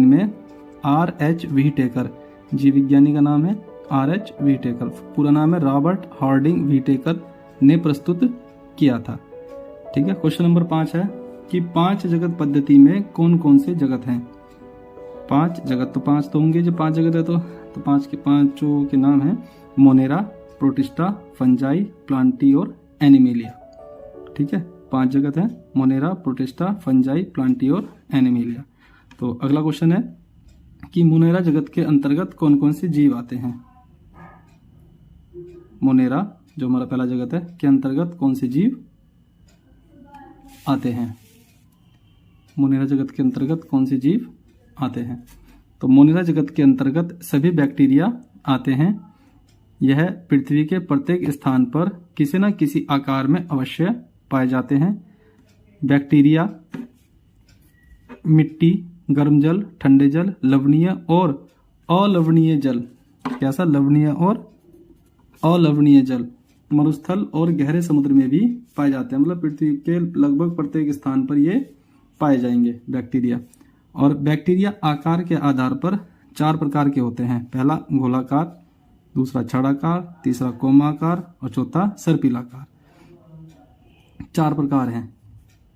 में R.H. व्हीटेकर, जीव विज्ञानी का नाम है R.H. व्हीटेकर, पूरा नाम है रॉबर्ट हार्डिंग व्हीटेकर ने प्रस्तुत किया था। ठीक है। क्वेश्चन नंबर 5 है कि 5 जगत पद्धति में कौन कौन से जगत हैं। 5 जगत तो 5 तो होंगे, जो 5 जगत है तो 5 के 5 के नाम हैं मोनेरा, प्रोटिस्टा, फंजाई, प्लांटी और एनिमेलिया। ठीक है, 5 जगत हैं मोनेरा, प्रोटिस्टा, फंजाई, प्लांटी और एनिमेलिया। तो अगला क्वेश्चन है कि मोनेरा जगत के अंतर्गत कौन कौन से जीव आते हैं। मोनेरा जो हमारा पहला जगत है के अंतर्गत कौन से जीव आते हैं। मोनेरा जगत के अंतर्गत कौन से जीव आते हैं। तो मोनेरा जगत के अंतर्गत सभी बैक्टीरिया आते हैं। यह पृथ्वी के प्रत्येक स्थान पर किसी न किसी आकार में अवश्य पाए जाते हैं। बैक्टीरिया मिट्टी, गर्म जल, ठंडे जल, लवणीय और अलवणीय जल, कैसा लवणीय और अलवणीय जल, मरुस्थल और गहरे समुद्र में भी पाए जाते हैं। मतलब पृथ्वी के लगभग प्रत्येक स्थान पर ये पाए जाएंगे बैक्टीरिया। और बैक्टीरिया आकार के आधार पर 4 प्रकार के होते हैं। पहला गोलाकार, दूसरा छड़ाकार, तीसरा कोमाकार और चौथा सर्पिलाकार। 4 प्रकार हैं,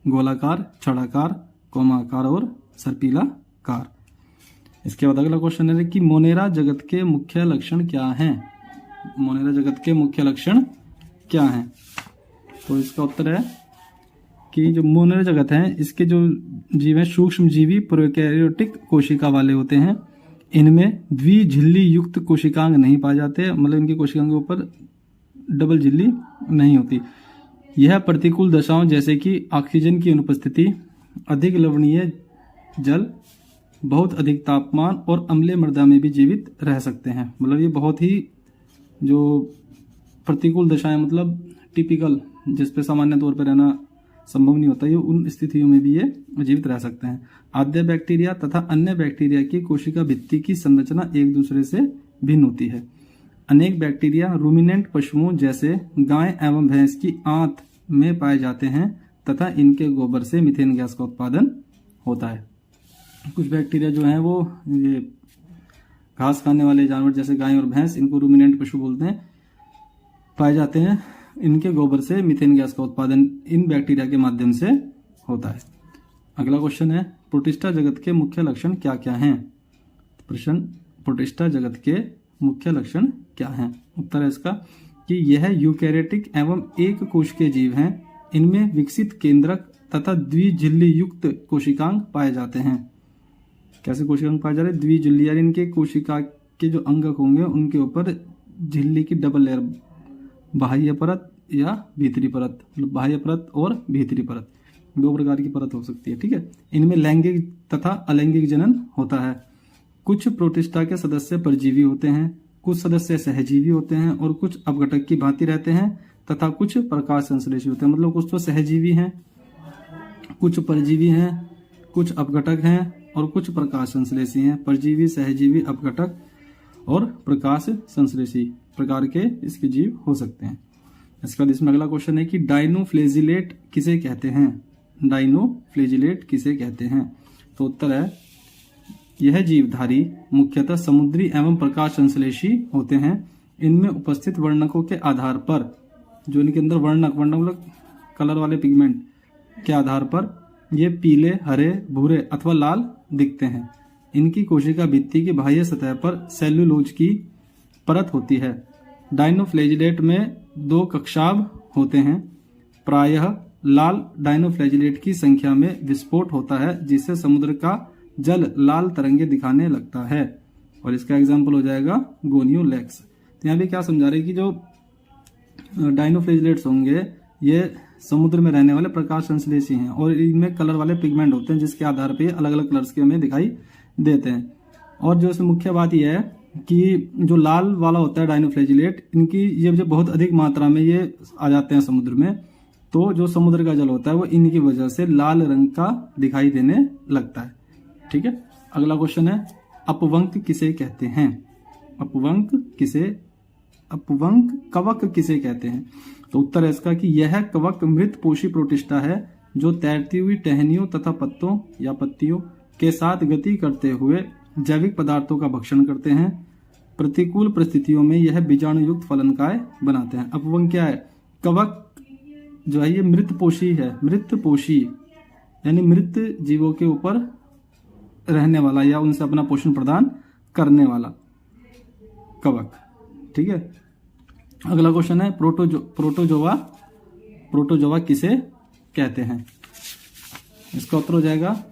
गोलाकार, छड़ाकार, कोमाकार और सर्पिलाकार। इसके बाद अगला क्वेश्चन है कि मोनेरा जगत के मुख्य लक्षण क्या हैं। मोनेरा जगत के मुख्य लक्षण क्या हैं। तो इसका उत्तर है कि जो मोनेरा जगत है इसके जो जीव हैं सूक्ष्म जीवी प्रोकैरियोटिक कोशिका वाले होते हैं। इनमें द्विझिल्ली युक्त कोशिकांग नहीं पाए जाते, मतलब इनकी कोशिकाओं के ऊपर डबल झिल्ली नहीं होती। यह प्रतिकूल दशाओं जैसे कि ऑक्सीजन की अनुपस्थिति, अधिक लवणीय जल, बहुत अधिक तापमान और अम्लीय मृदा में भी जीवित रह सकते हैं। मतलब ये बहुत ही जो प्रतिकूल दशाएं, मतलब टिपिकल जिस पे सामान्य तौर पर रहना संभव नहीं होता, ये उन स्थितियों में भी ये जीवित रह सकते हैं। आद्य बैक्टीरिया तथा अन्य बैक्टीरिया की कोशिका भित्ति की संरचना एक दूसरे से भिन्न होती है। अनेक बैक्टीरिया रूमिनेंट पशुओं जैसे गाय एवं भैंस की आंत में पाए जाते हैं तथा इनके गोबर से मीथेन गैस का उत्पादन होता है। कुछ बैक्टीरिया जो हैं वो ये घास खाने वाले जानवर जैसे गाय और भैंस, इनको रूमिनेंट पशु बोलते हैं, पाए जाते हैं। इनके गोबर से मीथेन गैस का उत्पादन इन बैक्टीरिया के माध्यम से होता है। अगला क्वेश्चन है प्रोटिस्टा जगत के मुख्य लक्षण क्या क्या हैं। प्रश्न, प्रोटिस्टा जगत के मुख्य लक्षण क्या हैं। उत्तर है इसका कि यह यूकैरियोटिक एवं एक कोश के जीव हैं। इनमें विकसित केंद्रक तथा द्विझिल्ली युक्त कोशिकांग पाए जाते हैं। कैसे कोशिकांग पाए जा रहे हैं। द्विझिल्ली यानी इनके कोशिका के जो अंगक होंगे उनके ऊपर झिल्ली की डबल लेयर, बाह्य परत या भीतरी परत, मतलब बाह्य परत और भीतरी परत, 2 प्रकार की परत हो सकती है। ठीक है। इनमें लैंगिक तथा अलैंगिक जनन होता है। कुछ प्रोटिस्टा के सदस्य परजीवी होते हैं, कुछ सदस्य सहजीवी होते हैं और कुछ अपघटक की भांति रहते हैं तथा कुछ प्रकाश संश्लेषी होते हैं। मतलब कुछ तो सहजीवी हैं, कुछ परजीवी हैं, कुछ अपघटक हैं और कुछ प्रकाश संश्लेषी हैं। परजीवी, सहजीवी, अपघटक और प्रकाश संश्लेषी प्रकार के इसके जीव हो सकते हैं। इसके बाद इसमें अगला क्वेश्चन है कि डाइनोफ्लेजिलेट किसे कहते हैं। डाइनोफ्लेजिलेट किसे कहते हैं। तो उत्तर है यह जीवधारी मुख्यतः समुद्री एवं प्रकाश संश्लेषी होते हैं। इनमें उपस्थित वर्णकों के आधार पर, जो इनके अंदर वर्णक मतलब कलर वाले पिगमेंट के आधार पर ये पीले, हरे, भूरे अथवा लाल दिखते हैं। इनकी कोशिका भित्ति की बाह्य सतह पर सेल्यूलोज की परत होती है। डाइनोफ्लेजिलेट में 2 कक्षाभ होते हैं। प्रायः लाल डाइनोफ्लेजिलेट की संख्या में विस्फोट होता है जिससे समुद्र का जल लाल तरंगे दिखाने लगता है। और इसका एग्जाम्पल हो जाएगा गोनियोलैक्स। तो यहाँ भी क्या समझा रहे कि जो डाइनोफ्लेजिलेट्स होंगे ये समुद्र में रहने वाले प्रकाश संश्लेषी हैं और इनमें कलर वाले पिगमेंट होते हैं जिसके आधार पर अलग अलग कलर्स के हमें दिखाई देते हैं। और जो इसमें मुख्य बात यह है कि जो लाल वाला होता है डाइनोफ्लेजिलेट, इनकी ये जब बहुत अधिक मात्रा में ये आ जाते हैं समुद्र में, तो जो समुद्र का जल होता है वो इनकी वजह से लाल रंग का दिखाई देने लगता है। ठीक है। अगला क्वेश्चन है अपवंक किसे कहते हैं। अपवंक कवक किसे कहते हैं। तो उत्तर है इसका कि यह कवक मृत पोषी प्रोटिस्टा है जो तैरती हुई टहनियों तथा पत्तों या पत्तियों के साथ गति करते हुए जैविक पदार्थों का भक्षण करते हैं। प्रतिकूल परिस्थितियों में यह बीजाणु युक्त फलनकाय बनाते हैं। अपवंग क्या है? कवक जो है ये मृतपोषी है, मृतपोषी यानी मृत जीवों के ऊपर रहने वाला या उनसे अपना पोषण प्रदान करने वाला कवक। ठीक है, अगला क्वेश्चन है प्रोटोजोआ किसे कहते हैं? इसका उत्तर हो जाएगा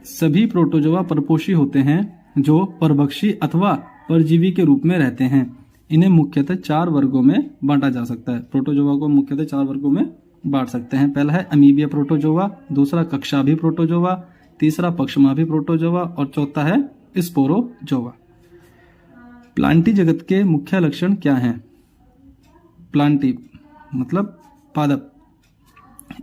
सभी प्रोटोजोआ परपोषी होते हैं जो परभक्षी अथवा परजीवी के रूप में रहते हैं। इन्हें मुख्यतः 4 वर्गों में बांटा जा सकता है। प्रोटोजोआ को मुख्यतः 4 वर्गों में बांट सकते हैं। पहला है अमीबिया प्रोटोजोआ, दूसरा कक्षाभी प्रोटोजोआ, तीसरा पक्षमाभी प्रोटोजोआ और चौथा है स्पोरोजोआ। प्लांटी जगत के मुख्य लक्षण क्या हैं? प्लांटी मतलब पादप।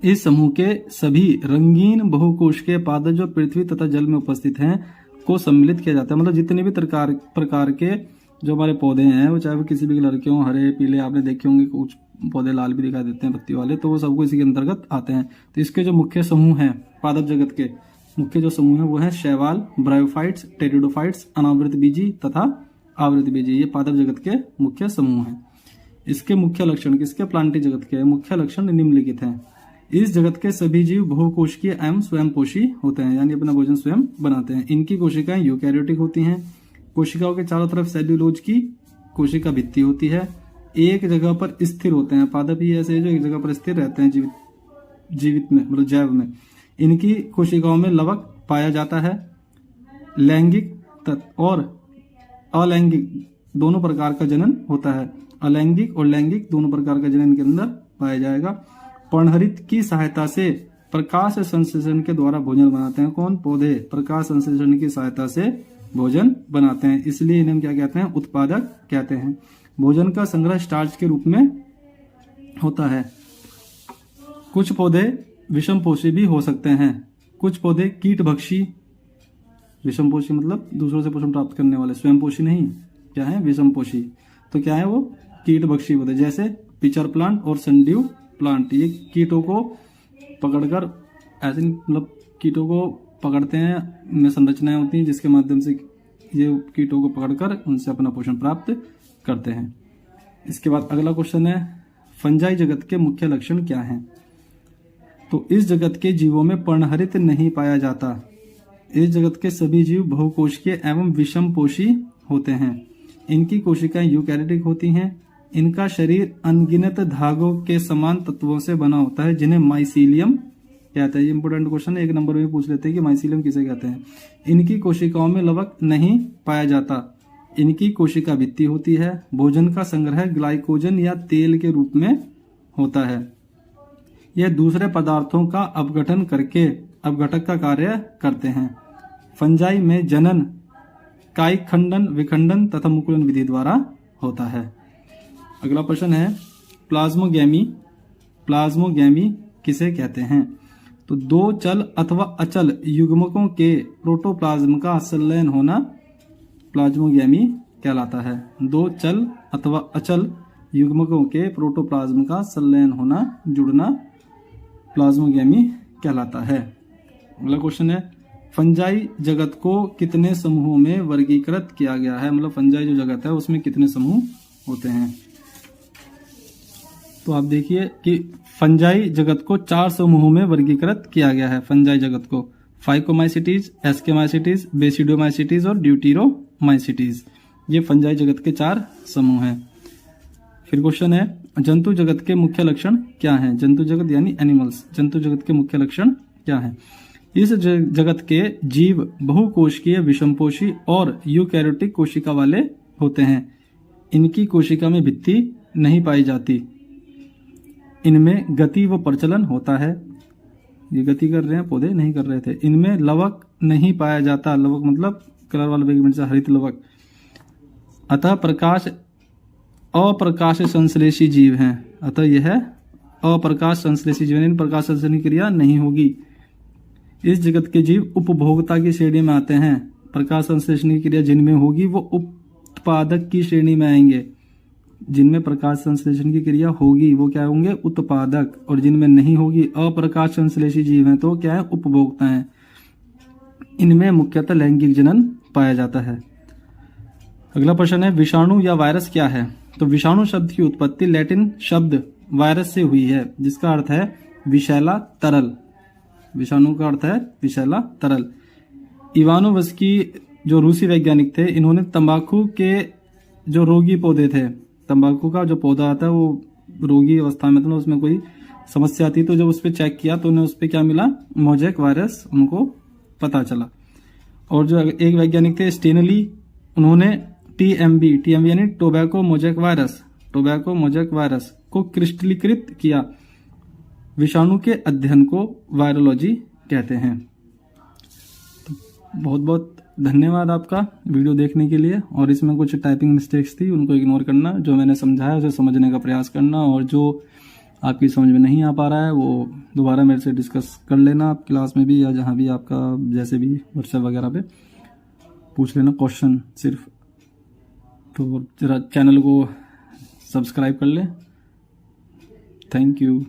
इस समूह के सभी रंगीन बहुकोशिकीय पादप जो पृथ्वी तथा जल में उपस्थित हैं को सम्मिलित किया जाता है। मतलब जितने भी प्रकार के जो हमारे पौधे हैं, वो चाहे वो किसी भी कलर के हों, हरे पीले, आपने देखे होंगे कुछ पौधे लाल भी दिखाई देते हैं पत्ती वाले, तो वो सबको इसी के अंतर्गत आते हैं। तो इसके जो मुख्य समूह हैं पादप जगत के मुख्य जो समूह है वो है शैवाल, ब्रायोफाइट्स, टेरिडोफाइट्स, अनावृत बीजी तथा आवृत बीजी। ये पादप जगत के मुख्य समूह हैं। इसके मुख्य लक्षण किसके? प्लांटी जगत के मुख्य लक्षण निम्नलिखित हैं। इस जगत के सभी जीव बहुकोशिकीय एवं स्वयंपोषी होते हैं, यानी अपना भोजन स्वयं बनाते हैं। इनकी कोशिकाएं यूकैरियोटिक होती हैं। कोशिकाओं के चारों तरफ सेल्यूलोज की कोशिका भित्ति होती है। एक जगह पर स्थिर होते हैं। पादप ही ऐसे जो एक जगह पर स्थिर रहते हैं जीवित में, मतलब जैव में। इनकी कोशिकाओं में लवक पाया जाता है। लैंगिक और अलैंगिक दोनों प्रकार का जनन होता है। अलैंगिक और लैंगिक दोनों प्रकार का जनन इनके अंदर पाया जाएगा। पर्णहरित की सहायता से प्रकाश संश्लेषण के द्वारा भोजन बनाते हैं। कौन? पौधे प्रकाश संश्लेषण की सहायता से भोजन बनाते हैं, इसलिए इन्हें क्या कहते हैं? उत्पादक कहते हैं। भोजन का संग्रह स्टार्च के रूप में होता है। कुछ पौधे विषमपोषी भी हो सकते हैं। कुछ पौधे कीटभक्षी, विषमपोषी मतलब दूसरों से पोषण प्राप्त करने वाले, स्वयंपोषी नहीं, क्या है? विषमपोषी। तो क्या है वो? कीटभक्षी पौधे, जैसे पिचर प्लांट और सनड्यू प्लांट। ये कीटों को पकड़कर ऐसे मतलब कीटों को पकड़ते हैं, उनमें संरचनाएं होती हैं जिसके माध्यम से ये कीटों को पकड़कर उनसे अपना पोषण प्राप्त करते हैं। इसके बाद अगला क्वेश्चन है फंजाई जगत के मुख्य लक्षण क्या हैं? तो इस जगत के जीवों में पर्णहरित नहीं पाया जाता। इस जगत के सभी जीव बहुकोशिकीय एवं विषमपोषी होते हैं। इनकी कोशिकाएं यूकैरियोटिक होती हैं। इनका शरीर अनगिनत धागों के समान तत्वों से बना होता है जिन्हें माइसीलियम कहते हैं। ये इंपोर्टेंट क्वेश्चन है, 1 नंबर में पूछ लेते हैं कि माइसीलियम किसे कहते हैं। इनकी कोशिकाओं में लवक नहीं पाया जाता। इनकी कोशिका भित्ति होती है। भोजन का संग्रह ग्लाइकोजन या तेल के रूप में होता है। यह दूसरे पदार्थों का अपघटन करके अपघटक का कार्य करते हैं। फंजाई में जनन कायिक खंडन, विखंडन तथा मुकुलन विधि द्वारा होता है। अगला प्रश्न है प्लाज्मोगैमी किसे कहते हैं? तो 2 चल अथवा अचल युग्मकों के प्रोटोप्लाज्म का संलयन होना प्लाज्मोगैमी कहलाता है। 2 चल अथवा अचल युग्मकों के प्रोटोप्लाज्म का संलयन होना, जुड़ना प्लाज्मोगैमी कहलाता है। अगला क्वेश्चन है फंजाई जगत को कितने समूहों में वर्गीकृत किया गया है? मतलब फंजाई जो जगत है उसमें कितने समूह होते हैं? तो आप देखिए कि फंजाई जगत को 4 समूहों में वर्गीकृत किया गया है। फंजाई जगत को फाइकोमाइसिटीज, एस्केमाइसिटीज, बेसिडोमाइसिटीज और ड्यूटीरोमाइसिटीज, ये फंजाई जगत के 4 समूह हैं। फिर क्वेश्चन है जंतु जगत के मुख्य लक्षण क्या हैं? जंतु जगत यानी एनिमल्स, जंतु जगत के मुख्य लक्षण क्या हैं? इस जगत के जीव बहुकोशिकीय, विषमपोषी और यूकैरियोटिक कोशिका वाले होते हैं। इनकी कोशिका में भित्ति नहीं पाई जाती। इनमें गति व प्रचलन होता है। ये गति कर रहे हैं, पौधे नहीं कर रहे थे। इनमें लवक नहीं पाया जाता। लवक मतलब कलर वाला पिगमेंट से हरित लवक। अतः अप्रकाश संश्लेषी जीव हैं। अतः यह अप्रकाश संश्लेषी जीव, इन प्रकाश संश्लेषण क्रिया नहीं होगी। इस जगत के जीव उपभोक्ता की श्रेणी में आते हैं। प्रकाश संश्लेषण की क्रिया जिनमें होगी वो उत्पादक की श्रेणी में आएंगे। जिनमें प्रकाश संश्लेषण की क्रिया होगी वो क्या होंगे, उत्पादक, और जिनमें नहीं होगी, अप्रकाश संश्लेषी जीव हैं तो क्या है, उपभोक्ता हैं। इनमें मुख्यतः लैंगिक जनन पाया जाता है। अगला प्रश्न है विषाणु या वायरस क्या है। तो विषाणु शब्द की उत्पत्ति लैटिन शब्द वायरस से हुई है, जिसका अर्थ है विषैला तरल। विषाणु का अर्थ है विषैला तरल। इवानोवस्की जो रूसी वैज्ञानिक थे, इन्होंने तंबाकू के जो रोगी पौधे थे, तंबाकू का जो पौधा आता है वो रोगी अवस्था में था, उसमें कोई समस्या आती, तो जब उस पर चेक किया तो उन्हें उस पर क्या मिला, मोजैक वायरस उनको पता चला। और जो एक वैज्ञानिक थे स्टेनली, उन्होंने टीएमवी यानी टोबैको मोजैक वायरस को क्रिस्टलीकृत किया। विषाणु के अध्ययन को वायरोलॉजी कहते हैं। तो बहुत बहुत धन्यवाद आपका वीडियो देखने के लिए। और इसमें कुछ टाइपिंग मिस्टेक्स थी, उनको इग्नोर करना। जो मैंने समझाया उसे समझने का प्रयास करना, और जो आपकी समझ में नहीं आ पा रहा है वो दोबारा मेरे से डिस्कस कर लेना, आप क्लास में भी या जहाँ भी आपका जैसे भी व्हाट्सएप वगैरह पे पूछ लेना क्वेश्चन सिर्फ। तो जरा चैनल को सब्सक्राइब कर लें। Thank you.